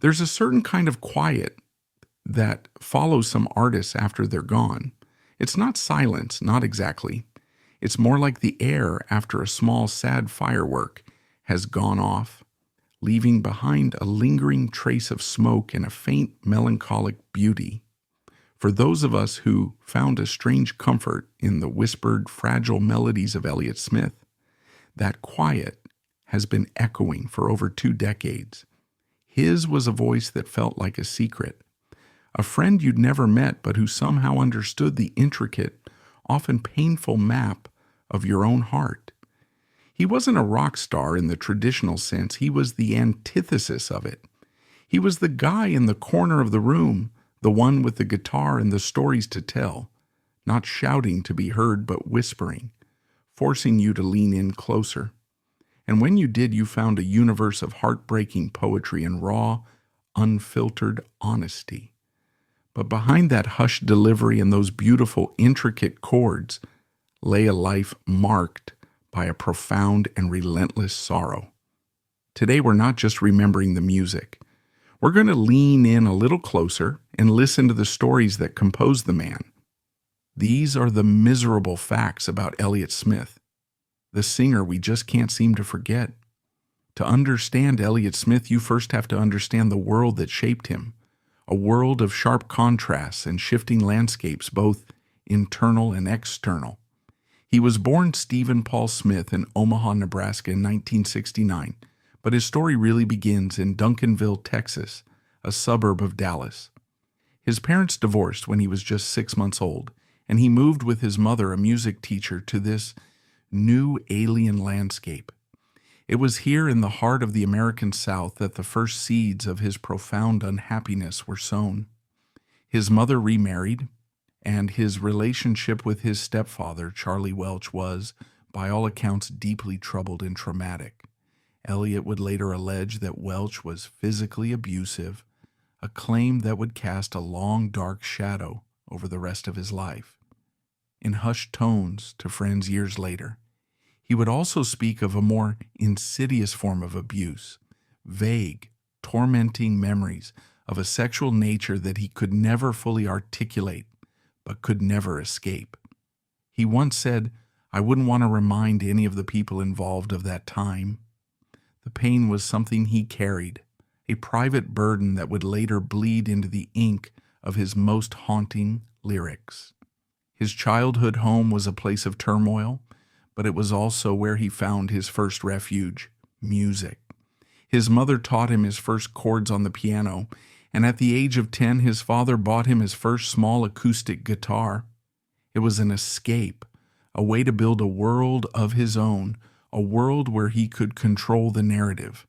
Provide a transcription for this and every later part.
There's a certain kind of quiet that follows some artists after they're gone. It's not silence, not exactly. It's more like the air after a small sad firework has gone off, leaving behind a lingering trace of smoke and a faint melancholic beauty. For those of us who found a strange comfort in the whispered, fragile melodies of Elliott Smith, that quiet has been echoing for over 2 decades. His was a voice that felt like a secret, a friend you'd never met but who somehow understood the intricate, often painful map of your own heart. He wasn't a rock star in the traditional sense, he was the antithesis of it. He was the guy in the corner of the room, the one with the guitar and the stories to tell, not shouting to be heard but whispering, forcing you to lean in closer. And when you did, you found a universe of heartbreaking poetry and raw, unfiltered honesty. But behind that hushed delivery and those beautiful, intricate chords lay a life marked by a profound and relentless sorrow. Today, we're not just remembering the music. We're going to lean in a little closer and listen to the stories that composed the man. These are the miserable facts about Elliott Smith, the singer we just can't seem to forget. To understand Elliott Smith, you first have to understand the world that shaped him, a world of sharp contrasts and shifting landscapes, both internal and external. He was born Stephen Paul Smith in Omaha, Nebraska in 1969, but his story really begins in Duncanville, Texas, a suburb of Dallas. His parents divorced when he was just 6 months old, and he moved with his mother, a music teacher, to this new alien landscape. It was here in the heart of the American South that the first seeds of his profound unhappiness were sown. His mother remarried, and his relationship with his stepfather, Charlie Welch, was, by all accounts, deeply troubled and traumatic. Elliott would later allege that Welch was physically abusive, a claim that would cast a long, dark shadow over the rest of his life. In hushed tones to friends years later, he would also speak of a more insidious form of abuse, vague, tormenting memories of a sexual nature that he could never fully articulate, but could never escape. He once said, "I wouldn't want to remind any of the people involved of that time." The pain was something he carried, a private burden that would later bleed into the ink of his most haunting lyrics. His childhood home was a place of turmoil, but it was also where he found his first refuge, music. His mother taught him his first chords on the piano, and at the age of 10, his father bought him his first small acoustic guitar. It was an escape, a way to build a world of his own, a world where he could control the narrative.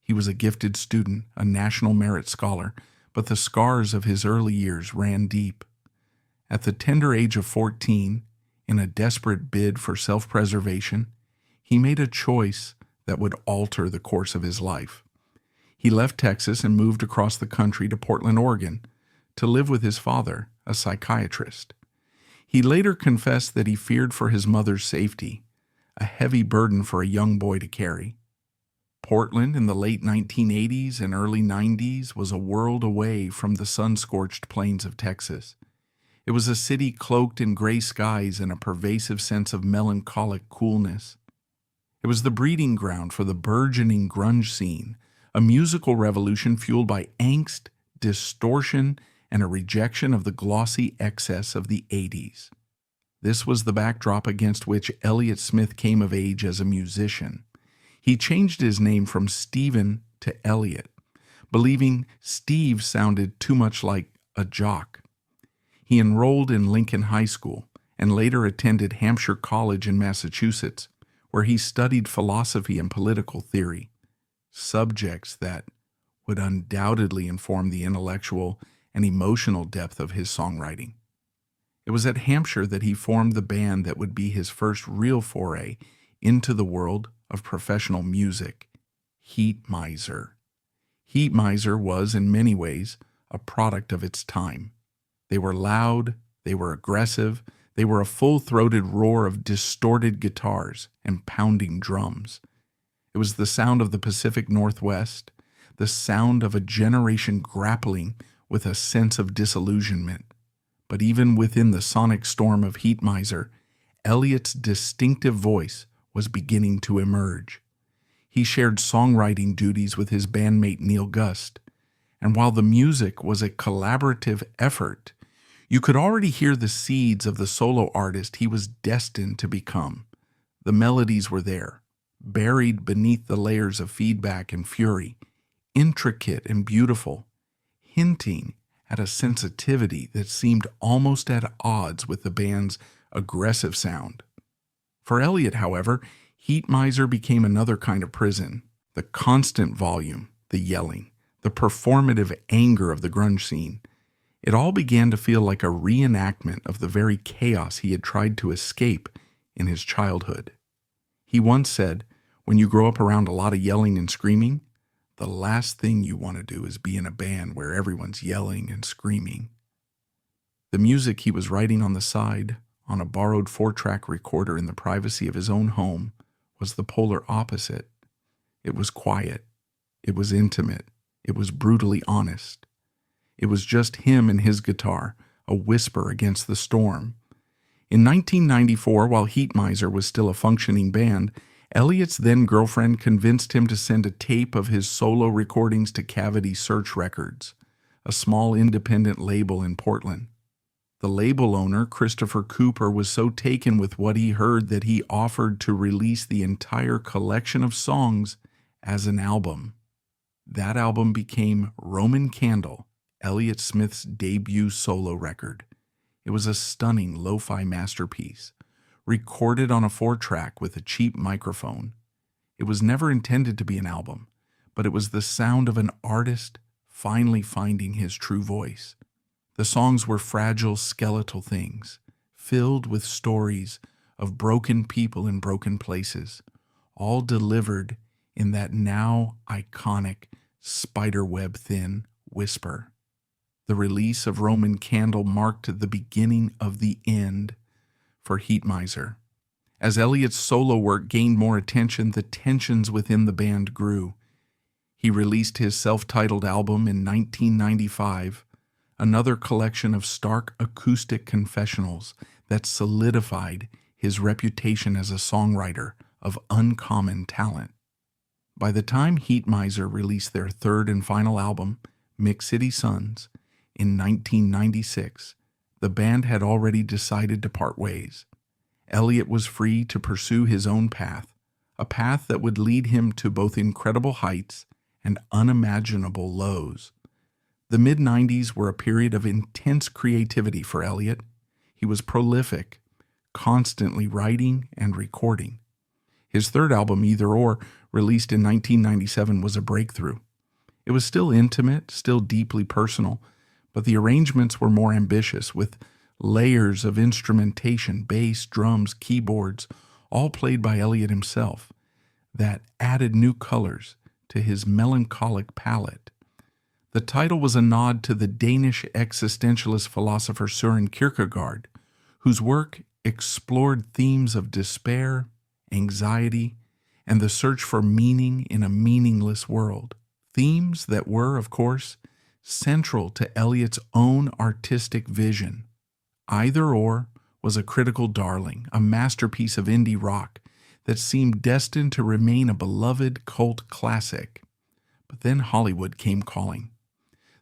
He was a gifted student, a National Merit Scholar, but the scars of his early years ran deep. At the tender age of 14, in a desperate bid for self-preservation, he made a choice that would alter the course of his life. He left Texas and moved across the country to Portland, Oregon, to live with his father, a psychiatrist. He later confessed that he feared for his mother's safety, a heavy burden for a young boy to carry. Portland in the late 1980s and early 90s was a world away from the sun-scorched plains of Texas. It was a city cloaked in gray skies and a pervasive sense of melancholic coolness. It was the breeding ground for the burgeoning grunge scene, a musical revolution fueled by angst, distortion, and a rejection of the glossy excess of the 80s. This was the backdrop against which Elliott Smith came of age as a musician. He changed his name from Stephen to Elliott, believing Steve sounded too much like a jock. He enrolled in Lincoln High School and later attended Hampshire College in Massachusetts, where he studied philosophy and political theory, subjects that would undoubtedly inform the intellectual and emotional depth of his songwriting. It was at Hampshire that he formed the band that would be his first real foray into the world of professional music, Heat Miser. Heat Miser was, in many ways, a product of its time. They were loud, they were aggressive, they were a full-throated roar of distorted guitars and pounding drums. It was the sound of the Pacific Northwest, the sound of a generation grappling with a sense of disillusionment. But even within the sonic storm of Heat Miser, Elliott's distinctive voice was beginning to emerge. He shared songwriting duties with his bandmate Neil Gust, and while the music was a collaborative effort, you could already hear the seeds of the solo artist he was destined to become. The melodies were there, buried beneath the layers of feedback and fury, intricate and beautiful, hinting at a sensitivity that seemed almost at odds with the band's aggressive sound. For Elliott, however, Heat Miser became another kind of prison. The constant volume, the yelling, the performative anger of the grunge scene. It all began to feel like a reenactment of the very chaos he had tried to escape in his childhood. He once said, "When you grow up around a lot of yelling and screaming, the last thing you want to do is be in a band where everyone's yelling and screaming." The music he was writing on the side, on a borrowed 4-track recorder in the privacy of his own home, was the polar opposite. It was quiet. It was intimate. It was brutally honest. It was just him and his guitar, a whisper against the storm. In 1994, while Heat Miser was still a functioning band, Elliott's then-girlfriend convinced him to send a tape of his solo recordings to Cavity Search Records, a small independent label in Portland. The label owner, Christopher Cooper, was so taken with what he heard that he offered to release the entire collection of songs as an album. That album became Roman Candle, Elliott Smith's debut solo record. It was a stunning lo-fi masterpiece, recorded on a 4-track with a cheap microphone. It was never intended to be an album, but it was the sound of an artist finally finding his true voice. The songs were fragile, skeletal things, filled with stories of broken people in broken places, all delivered in that now iconic spiderweb-thin whisper. The release of Roman Candle marked the beginning of the end for Heat Miser. As Elliott's solo work gained more attention, the tensions within the band grew. He released his self-titled album in 1995, another collection of stark acoustic confessionals that solidified his reputation as a songwriter of uncommon talent. By the time Heat Miser released their third and final album, Mix City Sons, in 1996, the band had already decided to part ways. Elliott was free to pursue his own path, a path that would lead him to both incredible heights and unimaginable lows. The mid-90s were a period of intense creativity for Elliott. He was prolific, constantly writing and recording. His third album, Either Or, released in 1997, was a breakthrough. It was still intimate, still deeply personal, but the arrangements were more ambitious, with layers of instrumentation, bass, drums, keyboards, all played by Elliott himself, that added new colors to his melancholic palette. The title was a nod to the Danish existentialist philosopher Søren Kierkegaard, whose work explored themes of despair, anxiety, and the search for meaning in a meaningless world. Themes that were, of course, central to Elliott's own artistic vision. Either Or was a critical darling, a masterpiece of indie rock that seemed destined to remain a beloved cult classic. But then Hollywood came calling.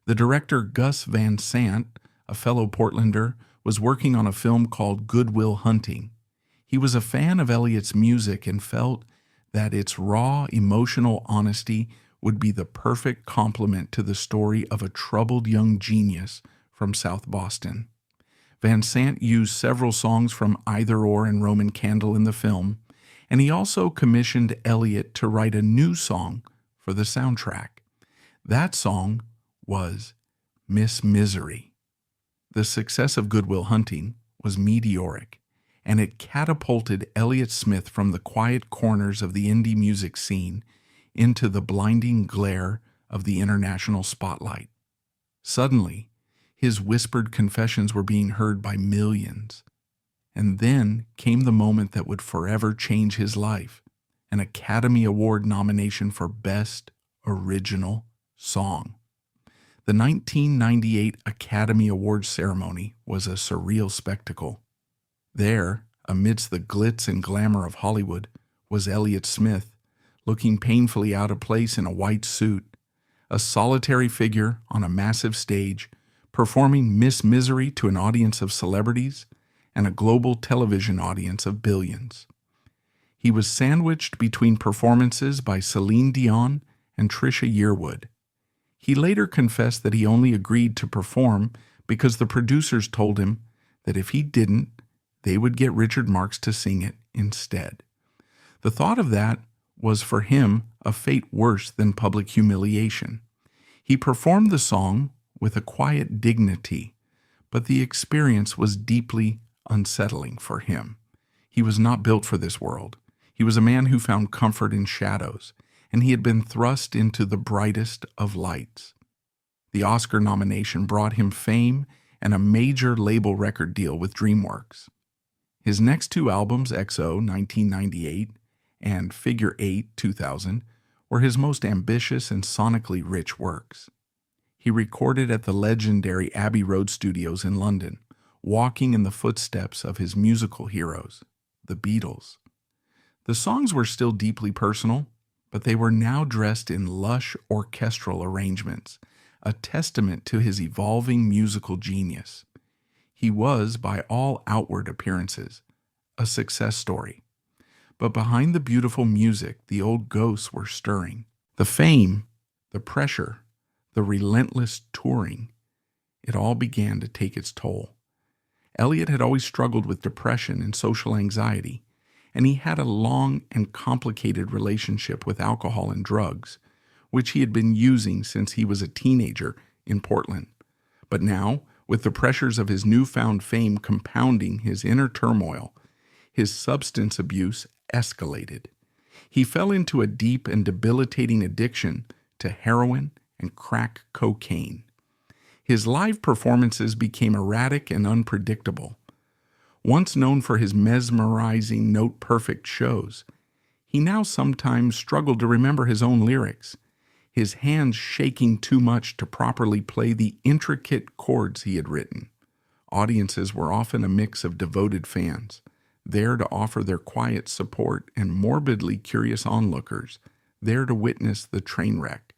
The director Gus Van Sant, a fellow Portlander, was working on a film called Good Will Hunting. He was a fan of Elliott's music and felt that its raw, emotional honesty would be the perfect complement to the story of a troubled young genius from South Boston. Van Sant used several songs from Either Or and Roman Candle in the film, and he also commissioned Elliott to write a new song for the soundtrack. That song was Miss Misery. The success of Good Will Hunting was meteoric, and it catapulted Elliott Smith from the quiet corners of the indie music scene into the blinding glare of the international spotlight. Suddenly, his whispered confessions were being heard by millions. And then came the moment that would forever change his life, an Academy Award nomination for Best Original song. The 1998 Academy Awards ceremony was a surreal spectacle. There, amidst the glitz and glamour of Hollywood, was Elliott Smith, looking painfully out of place in a white suit, a solitary figure on a massive stage, performing Miss Misery to an audience of celebrities and a global television audience of billions. He was sandwiched between performances by Celine Dion and Trisha Yearwood. He later confessed that he only agreed to perform because the producers told him that if he didn't, they would get Richard Marx to sing it instead. The thought of that was for him a fate worse than public humiliation. He performed the song with a quiet dignity, but the experience was deeply unsettling for him. He was not built for this world. He was a man who found comfort in shadows, and he had been thrust into the brightest of lights. The Oscar nomination brought him fame and a major label record deal with DreamWorks. His next two albums, XO 1998 and Figure 8 2000, were his most ambitious and sonically rich works. He recorded at the legendary Abbey Road Studios in London, walking in the footsteps of his musical heroes, the Beatles. The songs were still deeply personal, but they were now dressed in lush orchestral arrangements, a testament to his evolving musical genius. He was, by all outward appearances, a success story. But behind the beautiful music, the old ghosts were stirring. The fame, the pressure, the relentless touring, it all began to take its toll. Elliott had always struggled with depression and social anxiety, and he had a long and complicated relationship with alcohol and drugs, which he had been using since he was a teenager in Portland. But now, with the pressures of his newfound fame compounding his inner turmoil, his substance abuse escalated. He fell into a deep and debilitating addiction to heroin and crack cocaine. His live performances became erratic and unpredictable. Once known for his mesmerizing, note-perfect shows, he now sometimes struggled to remember his own lyrics, his hands shaking too much to properly play the intricate chords he had written. Audiences were often a mix of devoted fans, there to offer their quiet support, and morbidly curious onlookers, there to witness the train wreck.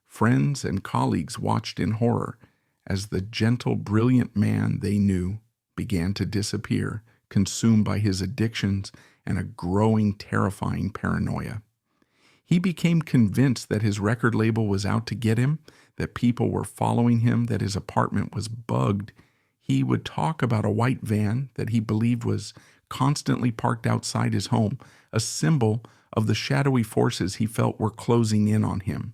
Friends and colleagues watched in horror as the gentle, brilliant man they knew began to disappear, consumed by his addictions and a growing, terrifying paranoia. He became convinced that his record label was out to get him, that people were following him, that his apartment was bugged. He would talk about a white van that he believed was constantly parked outside his home, a symbol of the shadowy forces he felt were closing in on him.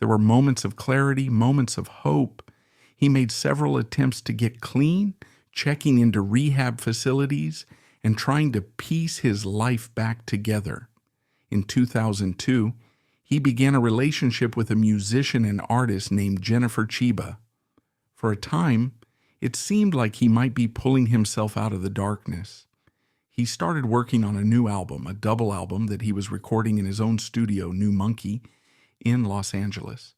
There were moments of clarity, moments of hope. He made several attempts to get clean, checking into rehab facilities, and trying to piece his life back together. In 2002, he began a relationship with a musician and artist named Jennifer Chiba. For a time, it seemed like he might be pulling himself out of the darkness. He started working on a new album, a double album that he was recording in his own studio, New Monkey, in Los Angeles.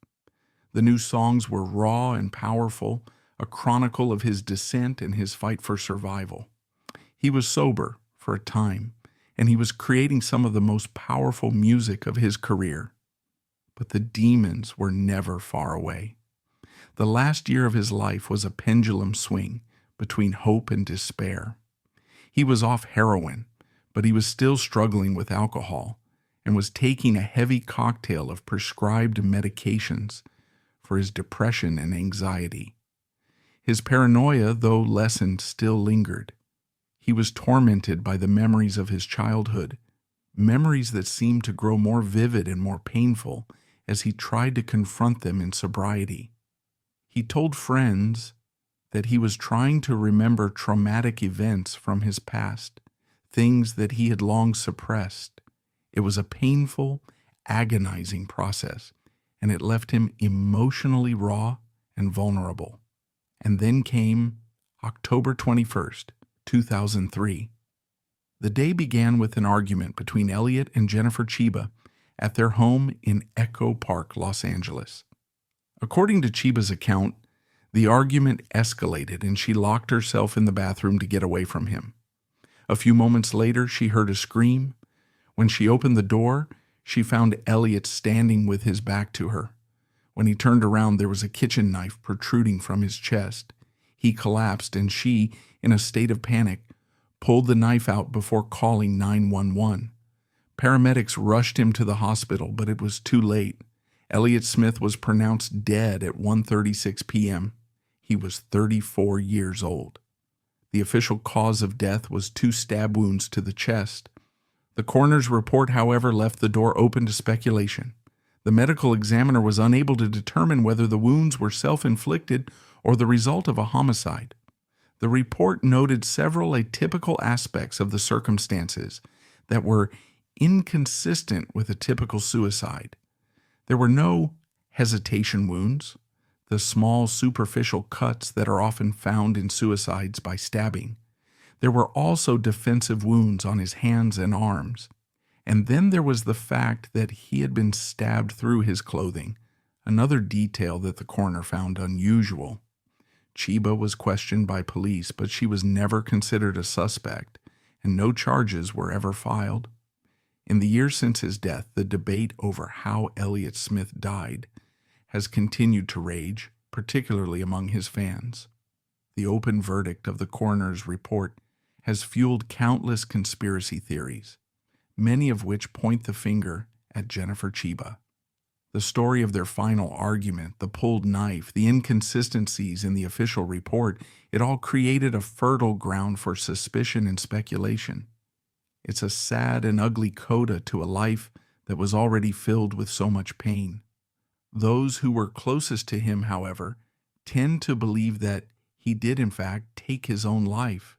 The new songs were raw and powerful, a chronicle of his descent and his fight for survival. He was sober for a time, and he was creating some of the most powerful music of his career. But the demons were never far away. The last year of his life was a pendulum swing between hope and despair. He was off heroin, but he was still struggling with alcohol and was taking a heavy cocktail of prescribed medications for his depression and anxiety. His paranoia, though lessened, still lingered. He was tormented by the memories of his childhood, memories that seemed to grow more vivid and more painful as he tried to confront them in sobriety. He told friends that he was trying to remember traumatic events from his past, things that he had long suppressed. It was a painful, agonizing process, and it left him emotionally raw and vulnerable. And then came October 21st, 2003. The day began with an argument between Elliott and Jennifer Chiba at their home in Echo Park, Los Angeles. According to Chiba's account, the argument escalated and she locked herself in the bathroom to get away from him. A few moments later, she heard a scream. When she opened the door, she found Elliott standing with his back to her. When he turned around, there was a kitchen knife protruding from his chest. He collapsed, and she, in a state of panic, pulled the knife out before calling 911. Paramedics rushed him to the hospital, but it was too late. Elliott Smith was pronounced dead at 1:36 p.m. He was 34 years old. The official cause of death was 2 stab wounds to the chest. The coroner's report, however, left the door open to speculation. The medical examiner was unable to determine whether the wounds were self-inflicted or the result of a homicide. The report noted several atypical aspects of the circumstances that were inconsistent with a typical suicide. There were no hesitation wounds, the small superficial cuts that are often found in suicides by stabbing. There were also defensive wounds on his hands and arms. And then there was the fact that he had been stabbed through his clothing, another detail that the coroner found unusual. Chiba was questioned by police, but she was never considered a suspect, and no charges were ever filed. In the years since his death, the debate over how Elliott Smith died has continued to rage, particularly among his fans. The open verdict of the coroner's report has fueled countless conspiracy theories, many of which point the finger at Jennifer Chiba. The story of their final argument, the pulled knife, the inconsistencies in the official report, it all created a fertile ground for suspicion and speculation. It's a sad and ugly coda to a life that was already filled with so much pain. Those who were closest to him, however, tend to believe that he did in fact take his own life.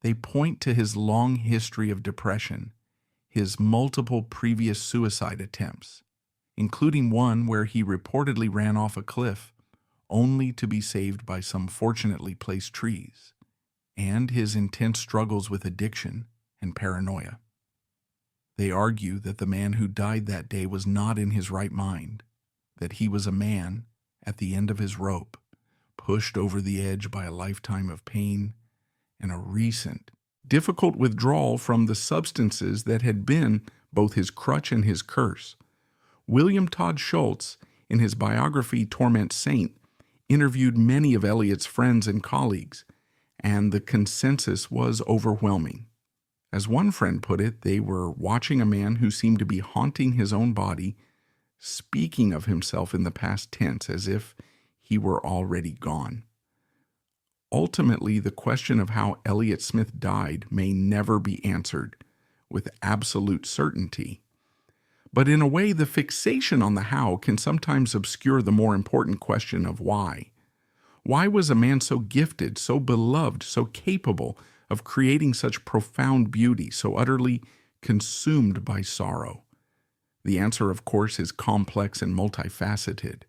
They point to his long history of depression, his multiple previous suicide attempts, including one where he reportedly ran off a cliff, only to be saved by some fortunately placed trees, and his intense struggles with addiction and paranoia. They argue that the man who died that day was not in his right mind, that he was a man at the end of his rope, pushed over the edge by a lifetime of pain and a recent, difficult withdrawal from the substances that had been both his crutch and his curse. William Todd Schultz, in his biography Torment Saint, interviewed many of Elliott's friends and colleagues, and the consensus was overwhelming. As one friend put it, they were watching a man who seemed to be haunting his own body, speaking of himself in the past tense as if he were already gone. Ultimately, the question of how Elliott Smith died may never be answered with absolute certainty. But in a way, the fixation on the how can sometimes obscure the more important question of why. Why was a man so gifted, so beloved, so capable of creating such profound beauty, so utterly consumed by sorrow? The answer, of course, is complex and multifaceted.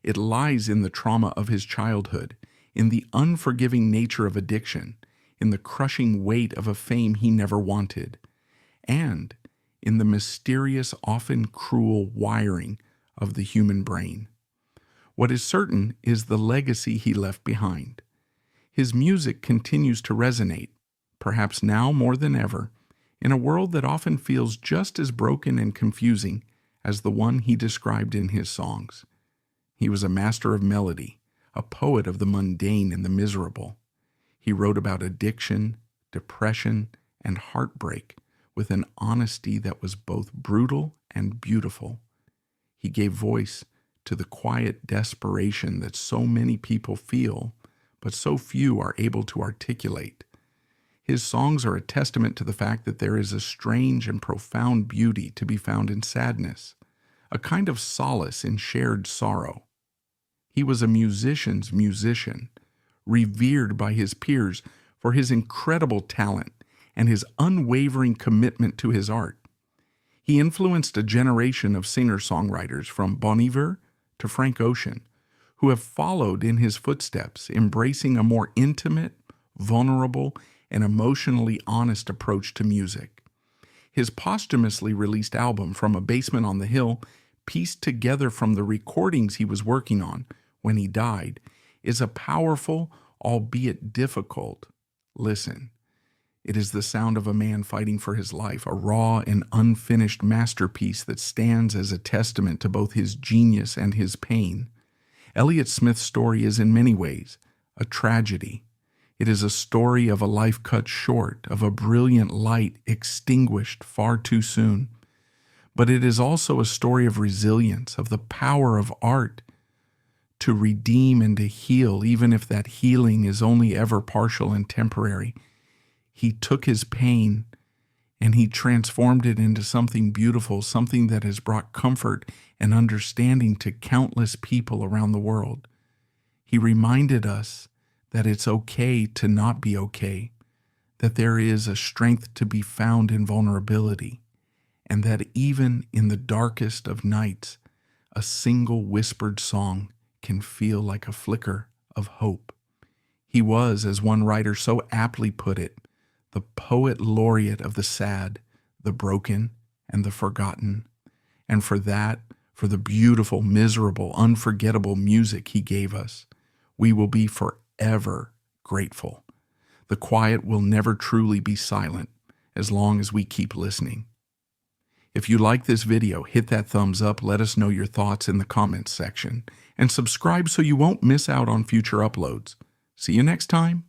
It lies in the trauma of his childhood, in the unforgiving nature of addiction, in the crushing weight of a fame he never wanted, and in the mysterious, often cruel wiring of the human brain. What is certain is the legacy he left behind. His music continues to resonate, perhaps now more than ever, in a world that often feels just as broken and confusing as the one he described in his songs. He was a master of melody, a poet of the mundane and the miserable. He wrote about addiction, depression, and heartbreak with an honesty that was both brutal and beautiful. He gave voice to the quiet desperation that so many people feel, but so few are able to articulate. His songs are a testament to the fact that there is a strange and profound beauty to be found in sadness, a kind of solace in shared sorrow. He was a musician's musician, revered by his peers for his incredible talent and his unwavering commitment to his art. He influenced a generation of singer-songwriters from Bon Iver to Frank Ocean, who have followed in his footsteps, embracing a more intimate, vulnerable, and emotionally honest approach to music. His posthumously released album, From a Basement on the Hill, pieced together from the recordings he was working on when he died, is a powerful, albeit difficult, listen. It is the sound of a man fighting for his life, a raw and unfinished masterpiece that stands as a testament to both his genius and his pain. Elliott Smith's story is in many ways a tragedy. It is a story of a life cut short, of a brilliant light extinguished far too soon. But it is also a story of resilience, of the power of art to redeem and to heal, even if that healing is only ever partial and temporary. He took his pain and he transformed it into something beautiful, something that has brought comfort and understanding to countless people around the world. He reminded us that it's okay to not be okay, that there is a strength to be found in vulnerability, and that even in the darkest of nights, a single whispered song can feel like a flicker of hope. He was, as one writer so aptly put it, the poet laureate of the sad, the broken, and the forgotten. And for that, for the beautiful, miserable, unforgettable music he gave us, we will be forever grateful. The quiet will never truly be silent as long as we keep listening. If you like this video, hit that thumbs up, let us know your thoughts in the comments section, and subscribe so you won't miss out on future uploads. See you next time.